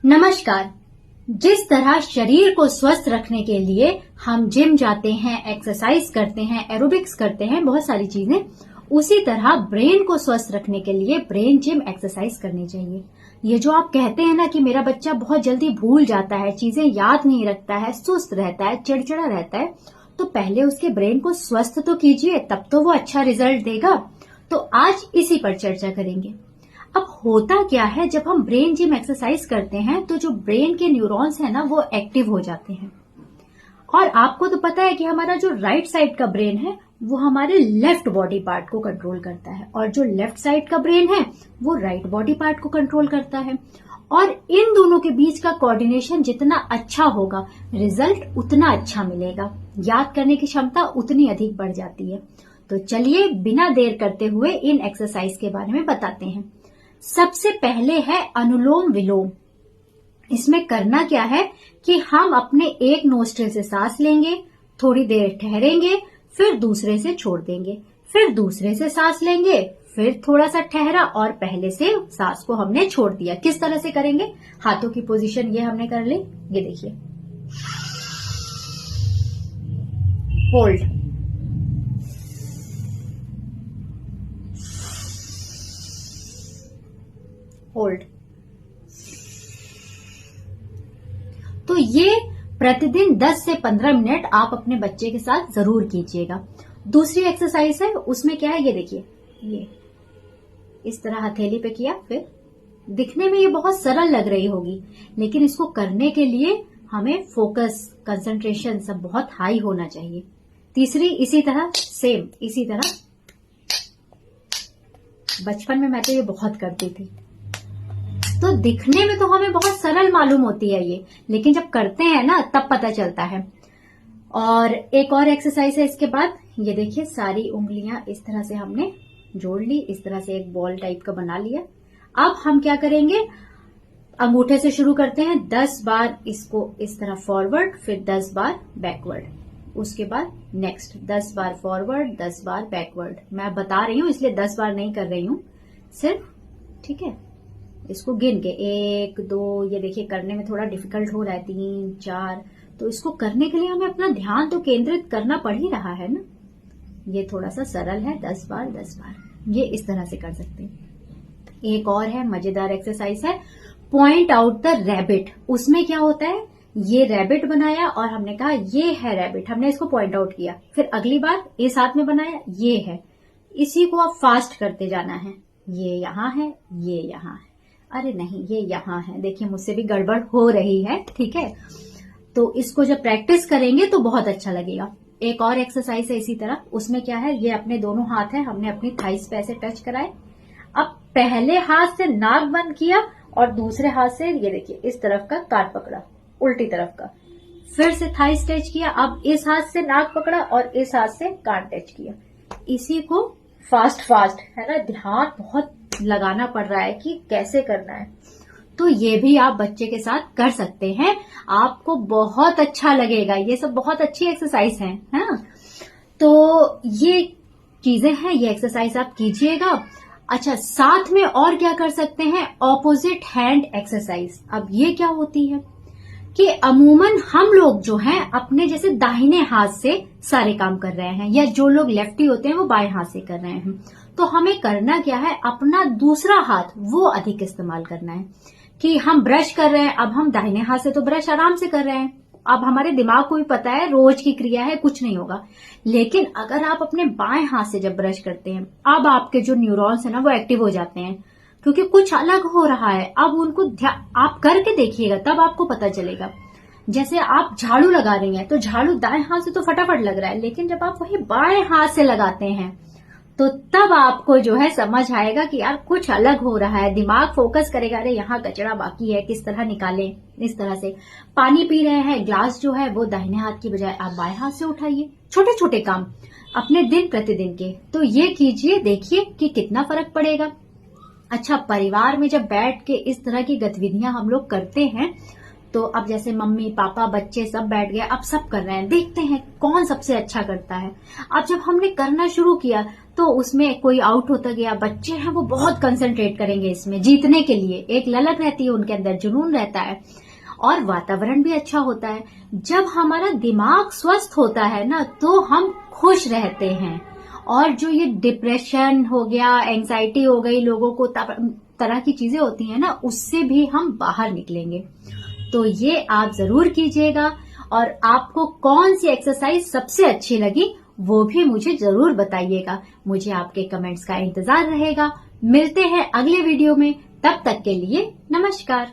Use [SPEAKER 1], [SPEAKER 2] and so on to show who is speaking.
[SPEAKER 1] नमस्कार। जिस तरह शरीर को स्वस्थ रखने के लिए हम जिम जाते हैं, एक्सरसाइज करते हैं, एरोबिक्स करते हैं, बहुत सारी चीजें, उसी तरह ब्रेन को स्वस्थ रखने के लिए ब्रेन जिम एक्सरसाइज करनी चाहिए। ये जो आप कहते हैं ना कि मेरा बच्चा बहुत जल्दी भूल जाता है, चीजें याद नहीं रखता है, सुस्त रहता है, चिड़चिड़ा रहता है, तो पहले उसके ब्रेन को स्वस्थ तो कीजिए, तब तो वो अच्छा रिजल्ट देगा। तो आज इसी पर चर्चा करेंगे। अब होता क्या है, जब हम ब्रेन जिम एक्सरसाइज करते हैं तो जो ब्रेन के न्यूरॉन्स है ना, वो एक्टिव हो जाते हैं। और आपको तो पता है कि हमारा जो राइट साइड का ब्रेन है वो हमारे लेफ्ट बॉडी पार्ट को कंट्रोल करता है, और जो लेफ्ट साइड का ब्रेन है वो राइट बॉडी पार्ट को कंट्रोल करता है। और इन दोनों के बीच का कोऑर्डिनेशन जितना अच्छा होगा, रिजल्ट उतना अच्छा मिलेगा, याद करने की क्षमता उतनी अधिक बढ़ जाती है। तो चलिए बिना देर करते हुए इन एक्सरसाइज के बारे में बताते हैं। सबसे पहले है अनुलोम विलोम। इसमें करना क्या है कि हम अपने एक नोस्ट्रिल से सांस लेंगे, थोड़ी देर ठहरेंगे, फिर दूसरे से छोड़ देंगे, फिर दूसरे से सांस लेंगे, फिर थोड़ा सा ठहरा और पहले से सांस को हमने छोड़ दिया। किस तरह से करेंगे? हाथों की पोजीशन ये हमने कर ली, ये देखिए, होल्ड, होल्ड। तो ये प्रतिदिन 10 से 15 मिनट आप अपने बच्चे के साथ जरूर कीजिएगा। दूसरी एक्सरसाइज है, उसमें क्या है, ये देखिए, ये इस तरह हथेली पे किया, फिर दिखने में ये बहुत सरल लग रही होगी, लेकिन इसको करने के लिए हमें फोकस, कंसंट्रेशन सब बहुत हाई होना चाहिए। तीसरी इसी तरह, सेम इसी तरह। बचपन में मैं तो ये बहुत करती थी। तो दिखने में तो हमें बहुत सरल मालूम होती है ये, लेकिन जब करते हैं ना तब पता चलता है। और एक और एक्सरसाइज है इसके बाद, ये देखिए, सारी उंगलियां इस तरह से हमने जोड़ ली, इस तरह से एक बॉल टाइप का बना लिया। अब हम क्या करेंगे, अंगूठे से शुरू करते हैं, 10 बार इसको इस तरह फॉरवर्ड, फिर 10 बार बैकवर्ड, उसके बाद नेक्स्ट 10 बार फॉरवर्ड, 10 बार बैकवर्ड। मैं बता रही हूं इसलिए 10 बार नहीं कर रही हूं सिर्फ, ठीक है। इसको गिन के 1 2, ये देखिए करने में थोड़ा डिफिकल्ट हो रहा है, 3 4, तो इसको करने के लिए हमें अपना ध्यान तो केंद्रित करना पड़ ही रहा है ना। ये थोड़ा सा सरल है, 10 बार 10 बार, ये इस तरह से कर सकते हैं। एक और है, मजेदार एक्सरसाइज है, पॉइंट आउट द रैबिट। उसमें क्या होता है, ये रैबिट बनाया और हमने कहा ये है रैबिट, हमने इसको पॉइंट आउट किया, फिर अगली बार इस हाथ में बनाया, ये है, इसी को आप फास्ट करते जाना है। ये यहाँ है, ये यहाँ है, अरे नहीं ये यहाँ है, देखिए मुझसे भी गड़बड़ हो रही है, ठीक है। तो इसको जब प्रैक्टिस करेंगे तो बहुत अच्छा लगेगा। एक और एक्सरसाइज है इसी तरह, उसमें क्या है, ये अपने दोनों हाथ है, हमने अपनी थाइस पे ऐसे टच कराए। अब पहले हाथ से नाक बंद किया और दूसरे हाथ से ये देखिए इस तरफ का काट पकड़ा, उल्टी तरफ का, फिर से थाइस टच किया। अब इस हाथ से नाक पकड़ा और इस हाथ से कान टच किया। इसी को फास्ट फास्ट है ना, ध्यान बहुत लगाना पड़ रहा है कि कैसे करना है। तो ये भी आप बच्चे के साथ कर सकते हैं, आपको बहुत अच्छा लगेगा। ये सब बहुत अच्छी एक्सरसाइज है ना। तो ये चीजें हैं, ये एक्सरसाइज आप कीजिएगा। अच्छा, साथ में और क्या कर सकते हैं, ऑपोजिट हैंड एक्सरसाइज। अब ये क्या होती है कि अमूमन हम लोग जो हैं अपने जैसे दाहिने हाथ से सारे काम कर रहे हैं, या जो लोग लेफ्टी होते हैं वो बाएं हाथ से कर रहे हैं। तो हमें करना क्या है, अपना दूसरा हाथ वो अधिक इस्तेमाल करना है। कि हम ब्रश कर रहे हैं, अब हम दाहिने हाथ से तो ब्रश आराम से कर रहे हैं, अब हमारे दिमाग को भी पता है रोज की क्रिया है, कुछ नहीं होगा। लेकिन अगर आप अपने बाएं हाथ से जब ब्रश करते हैं, अब आपके जो न्यूरॉन्स है ना वो एक्टिव हो जाते हैं, क्योंकि कुछ अलग हो रहा है। अब उनको आप करके देखिएगा, तब आपको पता चलेगा। जैसे आप झाड़ू लगा रही हैं, तो झाड़ू दाएं हाथ से तो फटाफट लग रहा है, लेकिन जब आप वही बाएं हाथ से लगाते हैं तो तब आपको जो है समझ आएगा कि यार कुछ अलग हो रहा है। दिमाग फोकस करेगा, अरे यहाँ कचरा बाकी है, किस तरह निकालें। इस तरह से पानी पी रहे हैं, ग्लास जो है वो दाहिने हाथ की बजाय आप बाएं हाथ से उठाइए। छोटे छोटे काम अपने दिन प्रतिदिन के, तो ये कीजिए, देखिए कि कितना फर्क पड़ेगा। अच्छा, परिवार में जब बैठ के इस तरह की गतिविधियां हम लोग करते हैं, तो अब जैसे मम्मी पापा बच्चे सब बैठ गए, अब सब कर रहे हैं, देखते हैं कौन सबसे अच्छा करता है। अब जब हमने करना शुरू किया तो उसमें कोई आउट होता गया, बच्चे हैं वो बहुत कंसंट्रेट करेंगे इसमें जीतने के लिए, एक ललक रहती है उनके अंदर, जुनून रहता है, और वातावरण भी अच्छा होता है। जब हमारा दिमाग स्वस्थ होता है ना तो हम खुश रहते हैं, और जो ये डिप्रेशन हो गया, एंजाइटी हो गई, लोगों को तरह की चीजें होती हैं ना, उससे भी हम बाहर निकलेंगे। तो ये आप जरूर कीजिएगा, और आपको कौन सी एक्सरसाइज सबसे अच्छी लगी वो भी मुझे जरूर बताइएगा। मुझे आपके कमेंट्स का इंतजार रहेगा। मिलते हैं अगले वीडियो में, तब तक के लिए नमस्कार।